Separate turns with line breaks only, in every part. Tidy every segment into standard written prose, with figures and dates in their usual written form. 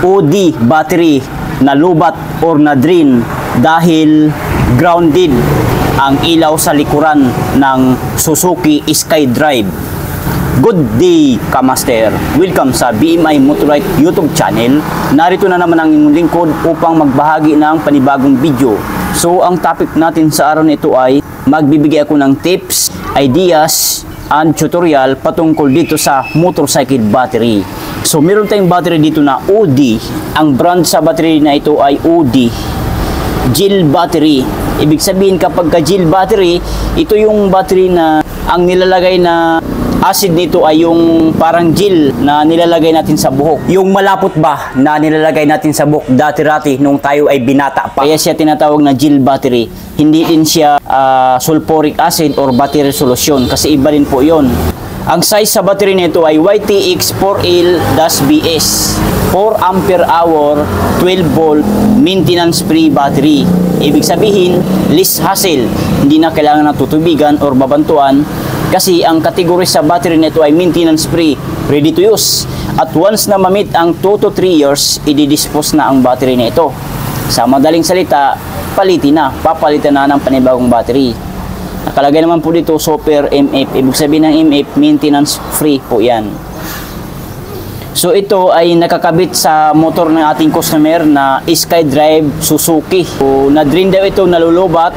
OD battery na lubat or na drain dahil grounded ang ilaw sa likuran ng Suzuki SkyDrive. Good day, Kamaster! Welcome sa BMI Motorite YouTube channel. Narito na naman ang inyong lingkod upang magbahagi ng panibagong video. So, ang topic natin sa araw nito ay magbibigay ako ng tips, ideas, and tutorial patungkol dito sa motorcycle battery. So, meron tayong battery dito na OD. Ang brand sa battery na ito ay OD gel battery. Ibig sabihin, kapag ka gel battery, ito yung battery na ang nilalagay na acid nito ay yung parang gel na nilalagay natin sa buhok. Yung malapot ba na nilalagay natin sa buhok dati-rati nung tayo ay binata pa. Kaya siya tinatawag na gel battery. Hindi din siya sulfuric acid or battery solution kasi iba rin po yon. Ang size sa battery nito ay YTX4L-BS 4 ampere hour 12 volt maintenance free battery. Ibig sabihin, less hassle. Hindi na kailangan na tutubigan or babantuan kasi ang kategory sa battery nito ay maintenance free, ready to use. At once na ma-meet ang 2 to 3 years, i-dispose na ang battery nito. Sa madaling salita, palitin na, papalitan na ng panibagong battery. Nakalagay naman po dito Super MF. Ibig sabihin ng MF, maintenance free po yan. So ito ay nakakabit sa motor ng ating customer na SkyDrive Suzuki. So, na-drain daw ito, nalulubat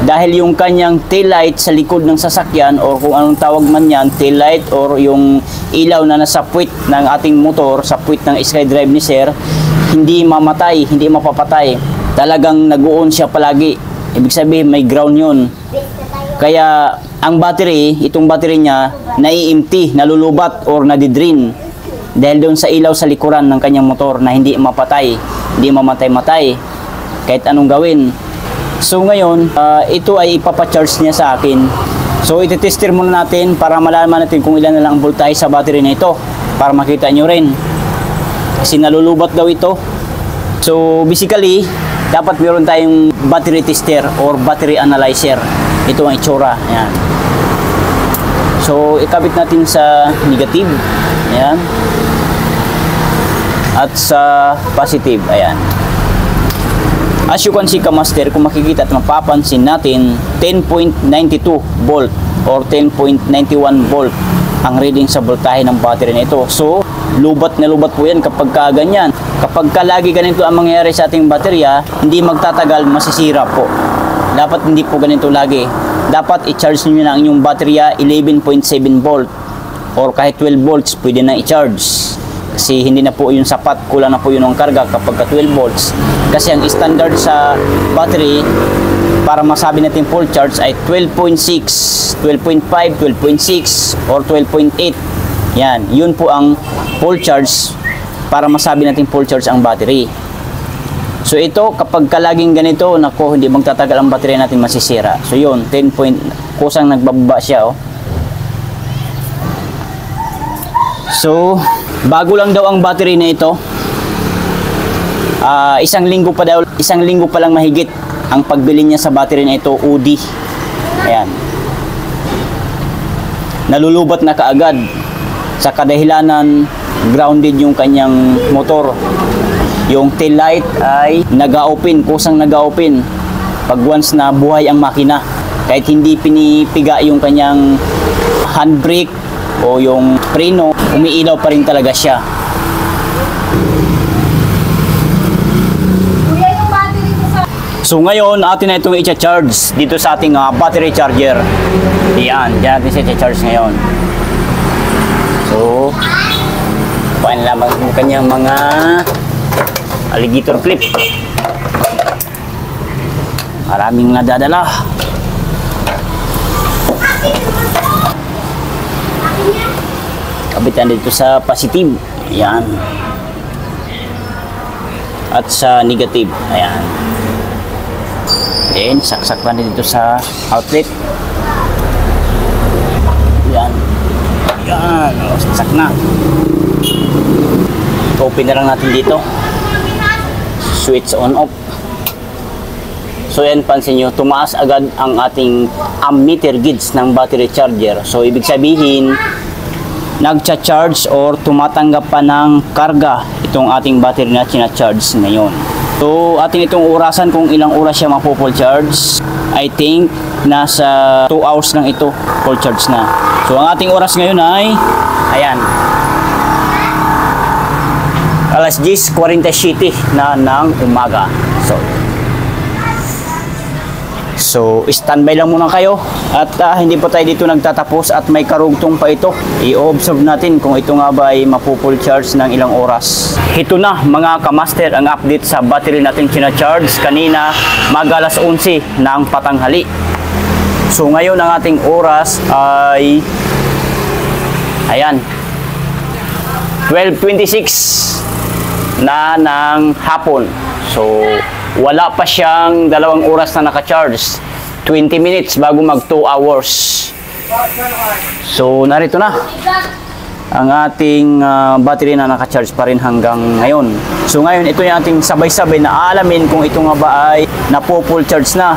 dahil yung kanyang taillight sa likod ng sasakyan or kung anong tawag man yan, taillight or yung ilaw na nasa puwit ng ating motor, sa puwit ng SkyDrive ni Sir, hindi mamatay, hindi mapapatay. Talagang nag-on siya palagi. Ibig sabihin may ground yun. Kaya ang battery, itong battery niya, nai-empty, nalulubat or nadidrain dahil doon sa ilaw sa likuran ng kanyang motor na hindi mapatay, hindi mamatay-matay kahit anong gawin. So ngayon, ito ay ipapacharge niya sa akin. So iti-tester muna natin para malaman natin kung ilan na lang ang voltahe sa battery na ito para makita nyo rin. Kasi nalulubat daw ito. So basically, dapat meron tayong battery tester or battery analyzer. Ito ang itsura. Ayan. So ikabit natin sa negative. Ayan. At sa positive. Ayan. As you can see, Kamaster, kung makikita at mapapansin natin, 10.92 volt or 10.91 volt ang reading sa voltahe ng battery na ito. So, lubat na lubat po yan kapag ganyan. Kapag lagi ganito ang mangyayari sa ating baterya, hindi magtatagal, masisira po. Dapat hindi po ganito lagi. Dapat i-charge niyo na ang inyong baterya 11.7 volt or kahit 12 volts pwede na i-charge. Kasi hindi na po yun sapat, kulang na po yun ang karga kapag 12 volts. Kasi ang standard sa battery para masabi natin full charge ay 12.6, 12.5, 12.6 or 12.8. Yan, yun po ang full charge para masabi natin full charge ang battery. So ito, kapag laging ganito, nako, hindi magtatagal ang battery natin, masisira. So yun, 10 point, kusang nagbababa siya, oh. So, bago lang daw ang battery na ito. Isang linggo pa lang mahigit ang pagbili niya sa battery na ito, OD. Ayan. Nalulubat na kaagad sa kadahilanan grounded yung kanyang motor. Yung tail light ay nag-open, kusang nag-open pag once na buhay ang makina. Kahit hindi pinipiga yung kanyang handbrake o yung preno, umiilaw pa rin talaga siya. So ngayon, atin na itong i-charge dito sa ating battery charger. Yan, dyan natin siya i-charge ngayon. So, kuhain lamang yung kanyang mga alligator clip. Maraming nadadala. Kabitan dito sa positive. Ayan. At sa negative. Ayan. Then, saksak pa dito sa outlet. Ayan. Ayan. O, saksak na. Open na lang natin dito. Switch on off. So yan, pansin nyo, tumaas agad ang ating ammeter gauge ng battery charger. So ibig sabihin, nagcha-charge or tumatanggap pa ng karga itong ating battery na charge ngayon. So atin itong orasan kung ilang oras siya mapo-full charge. I think nasa 2 hours lang ito full charge na. So ang ating oras ngayon ay ayan, alas 10:47 na ng umaga. So standby lang muna kayo at hindi pa tayo dito nagtatapos at may karugtong pa ito. I-observe natin kung ito nga ba ay mapu-full charge ng ilang oras. Ito na mga kamaster ang update sa battery natin charge kanina mag-alas 11 ng patanghali. So ngayon ang ating oras ay ayan 12:26 na ng hapon. So wala pa siyang 2 oras na naka-charge. 20 minutes bago mag 2 hours. So narito na ang ating battery na naka-charge pa rin hanggang ngayon. So ngayon ito yung ating sabay-sabay na alamin kung ito nga ba ay napo-full charge na.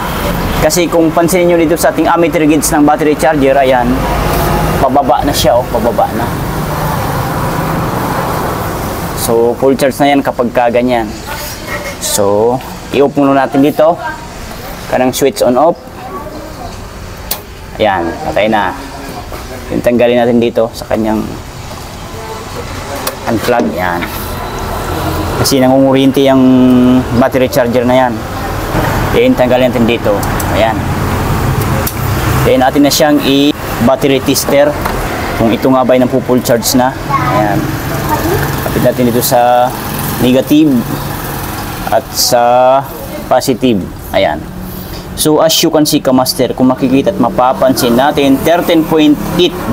Kasi kung pansinin nyo dito sa ating ammeter gauge ng battery charger, ayan, pababa na siya, pababa na. So full charge na yan kapag kaganyan. So i-off muna natin dito kanang switch on off. Ayan, patay na. Yung tanggalin natin dito sa kanyang unplug. Yan, kasi nangunguryente yung battery charger na yan. Then tanggalin natin dito. Ayan, then natin na siyang i-battery tester kung ito nga ba ay full charge na. Ayan, kapit natin dito sa negative at sa positive. Ayan. So as you can see kamaster, kung makikita at mapapansin natin, 13.8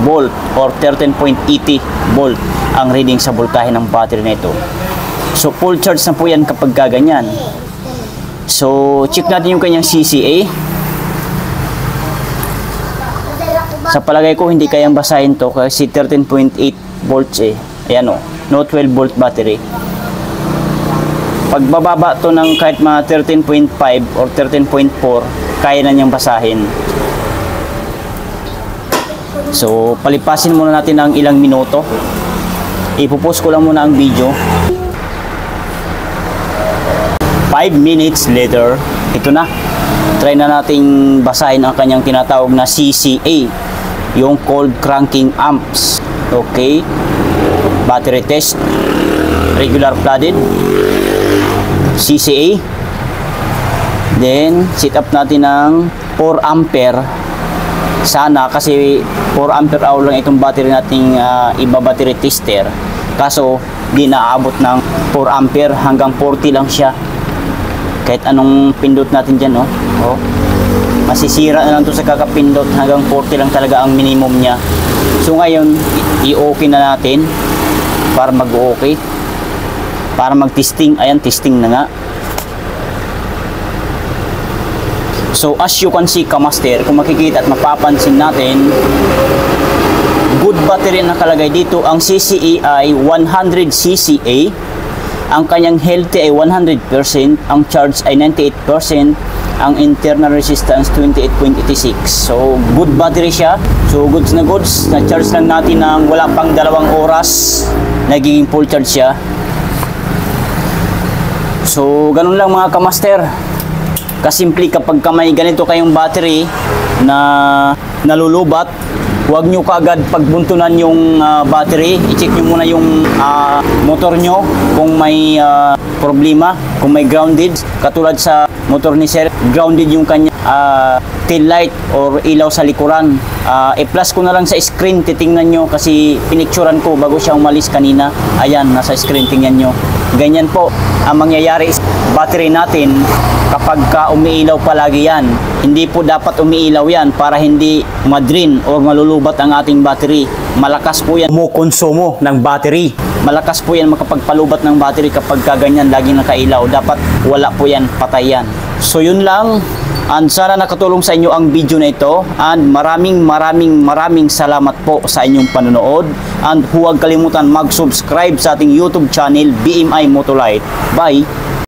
volt or 13.80 volt ang reading sa voltahe ng battery na ito. So full charge na po yan kapag gaganyan. So check natin yung kanyang CCA. Sa palagay ko hindi kayang basahin to kasi 13.8 volts Ayan no 12 volt battery. Pag bababa to ng kahit mga 13.5 or 13.4, kaya na niyang basahin. So, palipasin muna natin ng ilang minuto. Ipopost ko lang muna ang video. 5 minutes later, ito na. Try na nating basahin ang kanyang tinatawag na CCA, yung cold cranking amps. Okay. Battery test. Regular flooded. CCA. Then set up natin ng 4 ampere sana kasi 4 ampere hour lang itong battery nating iba battery tester, kaso di naabot ng 4 ampere, hanggang 40 lang siya kahit anong pindot natin dyan. Masisira na lang to sa kakapindot, hanggang 40 lang talaga ang minimum niya. So ngayon i-okay na natin para mag-okay, para mag-testing. Ayan, testing na nga. So as you can see kamaster, kung makikita at mapapansin natin, good battery na nakalagay dito. Ang CCA ay 100 CCA, ang kanyang healthy ay 100%, ang charge ay 98%, ang internal resistance 28.86. So good battery siya. So goods na goods, na charge lang natin ng wala pang 2 oras, nagiging full charge siya. So ganun lang mga kamaster. Kasimple, kapag may ganito kayong battery na nalulubat, huwag nyo kaagad pagbuntunan yung battery. I-check nyo muna yung motor nyo kung may problema, kung may grounded. Katulad sa motor ni sir, grounded yung kanya tail light or ilaw sa likuran. I-plus ko na lang sa screen, titingnan nyo kasi pinicturan ko bago siya umalis kanina. Ayan, nasa screen, tingnan nyo. Ganyan po ang mangyayari sa battery natin kapag umiilaw palagi yan. Hindi po dapat umiilaw yan para hindi ma-drain or malulubat ang ating battery. Malakas po yan kumukonsumo ng battery. Malakas po yan makapagpalubat ng battery kapag kaganyan laging nakailaw. Dapat wala po yan, patay yan. So yun lang. And sana nakatulong sa inyo ang video na ito. And maraming salamat po sa inyong panonood. And huwag kalimutan mag-subscribe sa ating YouTube channel, BMI Motolite. Bye!